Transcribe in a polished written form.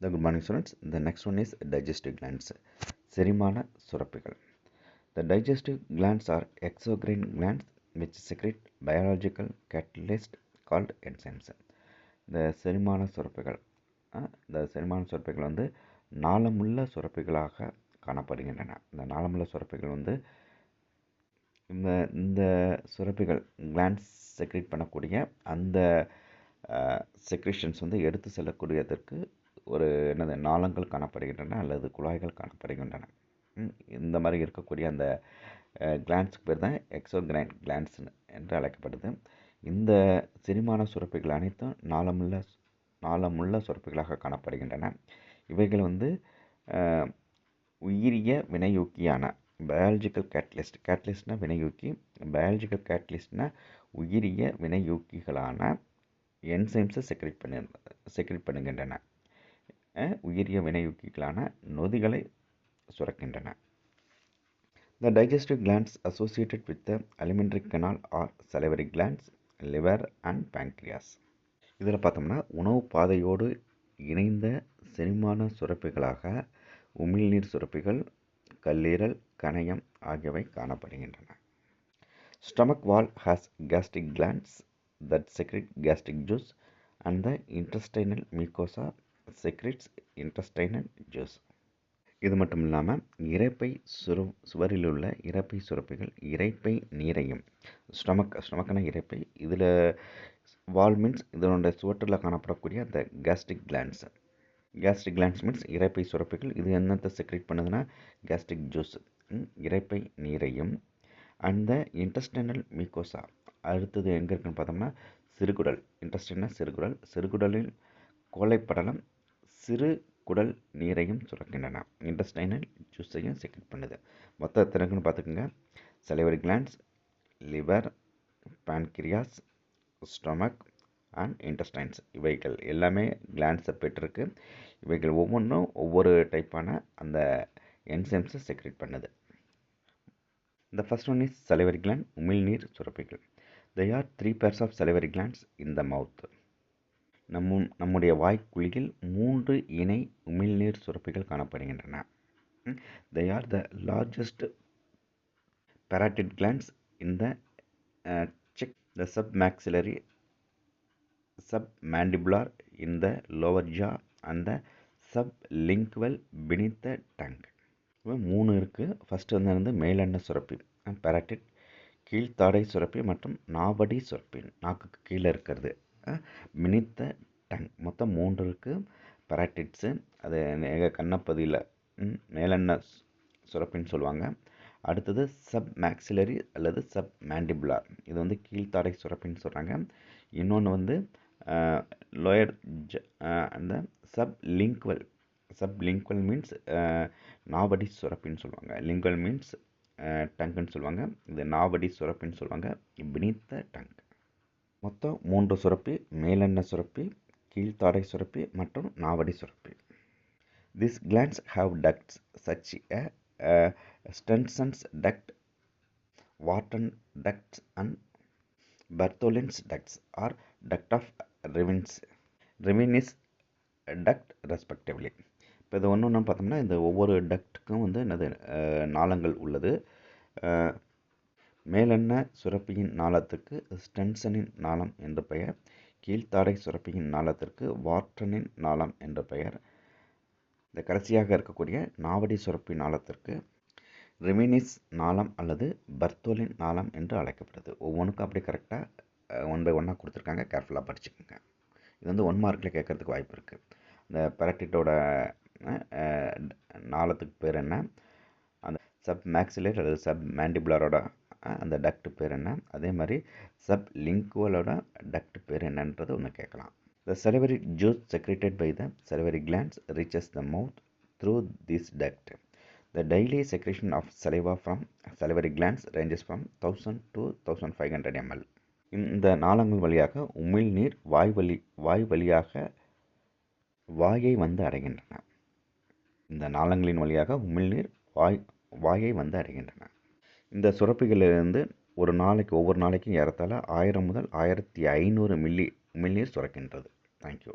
The good morning students. The next one is digestive glands. செரிமான சுரப்பிகள். The digestive glands are exocrine glands which secrete biological catalyst called enzymes. The செரிமான சுரப்பிகள் வந்து நாளமுள்ள சுரப்பிகளாக காணப்படுகின்றன. இந்த நாளமுள்ள சுரப்பிகள் வந்து இந்த சுரப்பிகள் கிளாண்ட்ஸ் செக்ரேட் பண்ணக்கூடிய அந்த செக்ரேஷன்ஸ் வந்து எடுத்து செல்லக்கூடியதற்கு ஒரு நாளங்கள் காணப்படுகின்றன அல்லது குழாய்கள் காணப்படுகின்றன. இந்த மாதிரி இருக்கக்கூடிய அந்த கிளாண்ட்ஸ்க்கு பேர் தான் எக்ஸோகிரைன் கிளாண்ட்ஸ் என்று அழைக்கப்படுது. இந்த செரிமான சுரப்பிகள் அனைத்தும் நாளமுள்ள சுரப்பிகளாக காணப்படுகின்றன. இவைகள் வந்து உயிரிய வினையூக்கியான பயாலஜிக்கல் கேட்டலிஸ்ட்னா வினையூக்கி, பயாலஜிக்கல் கேட்டலிஸ்ட்னா உயிரிய வினையூக்கிகளான என்சைம்ஸை செக்ரேட் பண்ணுகின்றன. உயிரிய வினையூக்கிகளான நொதிகளை சுரக்கின்றன. The digestive glands associated with the alimentary canal are salivary glands, liver and pancreas. இதில் பார்த்தோம்னா உணவு பாதையோடு இணைந்த செரிமான சுரப்பிகளாக உமிழ்நீர் சுரப்பிகள், கல்லீரல், கணையம் ஆகியவை காணப்படுகின்றன. Stomach wall has gastric glands that secrete gastric juice and the intestinal mucosa secretes intestinal juice. இது மட்டும் இல்லாமல் இரைப்பை சுவரில் உள்ள இரைப்பை சுரப்பிகள் இரைப்பை நீரையும், ஸ்டமக்கான இரைப்பை, இதில் வால் மீன்ஸ் இதனோட சுவற்றில் காணப்படக்கூடிய அந்த கேஸ்ட்ரிக் கிளாண்ட்ஸ் மீன்ஸ் இரைப்பை சுரப்பிகள். இது என்னத்தை செக்ரேட் பண்ணுதுன்னா கேஸ்ட்ரிக் ஜூஸ், இரைப்பை நீரையும். அந்த இன்டெஸ்டைனல் மியூக்கோசா அடுத்தது எங்கே இருக்குன்னு பார்த்தோம்னா சிறுகுடல், இன்டெஸ்டைனா சிறுகுடலில் கோழைப்படலம் சிறு குடல் நீரையும் சுரக்கின்றன. இன்டெஸ்டைனல் ஜூஸையும் செக்ரேட் பண்ணுது. மொத்தம் எத்தனை இருக்குன்னு பார்த்துக்கோங்க. Salivary glands, liver, pancreas, stomach and intestines. இவைகள் எல்லாமே கிளாண்ட்ஸை பெற்றிருக்கு. இவைகள் ஒவ்வொன்றும் ஒவ்வொரு டைப்பான அந்த என்சைம்ஸை செக்ரேட் பண்ணுது. The first one is salivary gland, உமிழ்நீர் சுரப்பிகள். There are 3 pairs of salivary glands in the mouth. நம்முடைய வாய்க்குழியில் 3 இணை உமிழ்நீர் சுரப்பிகள் காணப்படுகின்றன. They are the largest parotid glands in the cheek, the submaxillary, submandibular in the lower jaw and the sublingual beneath the tongue. 3 இருக்குது. First வந்து மேலெண்ண சுரப்பி பேராட்டிட், கீழ்த்தாடை சுரப்பி மற்றும் நாவடி சுரப்பி, நாக்குக்கு கீழே இருக்கிறது பினித்த டங். மொத்தம் 3 இருக்குது பேராட்டிட்ஸு. அது கண்ணப்பதியில் மேலெண்ண சுரப்பின்னு சொல்லுவாங்க. அடுத்தது சப் மேக்சிலரி அல்லது சப் மேண்டிபுலார், இது வந்து கீழ்த்தாடை சுரப்பின்னு சொல்கிறாங்க. இன்னொன்று வந்து லோயர் அந்த சப்லிங்குவல் மீன்ஸ் நாவடி சுரப்பின்னு சொல்லுவாங்க. லிங்குவல் மீன்ஸ் டங்குன்னு சொல்லுவாங்க. இது நாவடி சுரப்பின்னு சொல்லுவாங்க, பினித்த டங். மொத்தம் 3 சுரப்பி, மேலெண்ண சுரப்பி, கீழ்த்தாடை சுரப்பி மற்றும் நாவடி சுரப்பி. These glands have ducts such as Stensen's duct, Wharton ducts and Bartholin's ducts or duct of Revenis duct respectively. இப்போ இது ஒன்று பார்த்தோம்னா இந்த ஒவ்வொரு டக்ட்டுக்கும் வந்து என்னது நாளங்கள் உள்ளது. மேலெண்ண சுரப்பியின் நாளத்துக்கு ஸ்டென்சனின் நாளம் என்ற பெயர், கீழ்த்தாடை சுரப்பியின் நாளத்திற்கு வார்டனின் நாளம் என்ற பெயர், இந்த கடைசியாக இருக்கக்கூடிய நாவடி சுரப்பி நாளத்திற்கு ரெமினிஸ் நாளம் அல்லது பர்த்தோலின் நாளம் என்று அழைக்கப்படுது. ஒவ்வொன்றுக்கும் அப்படியே கரெக்டாக 1 by 1 கொடுத்துருக்காங்க. கேர்ஃபுல்லாக படிச்சுக்கோங்க. இது வந்து 1 மார்க்கில் கேட்கறதுக்கு வாய்ப்பு இருக்குது. இந்த பேராட்டிட்டோட நாளத்துக்கு பேர் என்ன, அந்த சப் மேக்சிலரி அல்லது சப் மேண்டிபுலரோட அந்த டக்ட் பேர் என்ன, அதே மாதிரி சப் லிங்குவலோட டக்ட் பேர் என்னன்றது ஒன்று கேட்கலாம். The salivary juice secreted by the salivary glands reaches the mouth through this duct. The daily secretion of saliva from salivary glands ranges from 1000 to 1500 ml. இந்த நாளங்கள் வழியாக உமிழ்நீர் வாய் வழியாக வாயை வந்து அடைகின்றன. இந்த நாளங்களின் வழியாக உமிழ்நீர் வாயை வந்து அடைகின்றன. இந்த சுரப்பிகளிலிருந்து ஒவ்வொரு நாளைக்கும் ஏறத்தாழ 1000 முதல் 1500 மில்லி உமிழ்நீர் சுரக்கின்றது. தேங்க்யூ.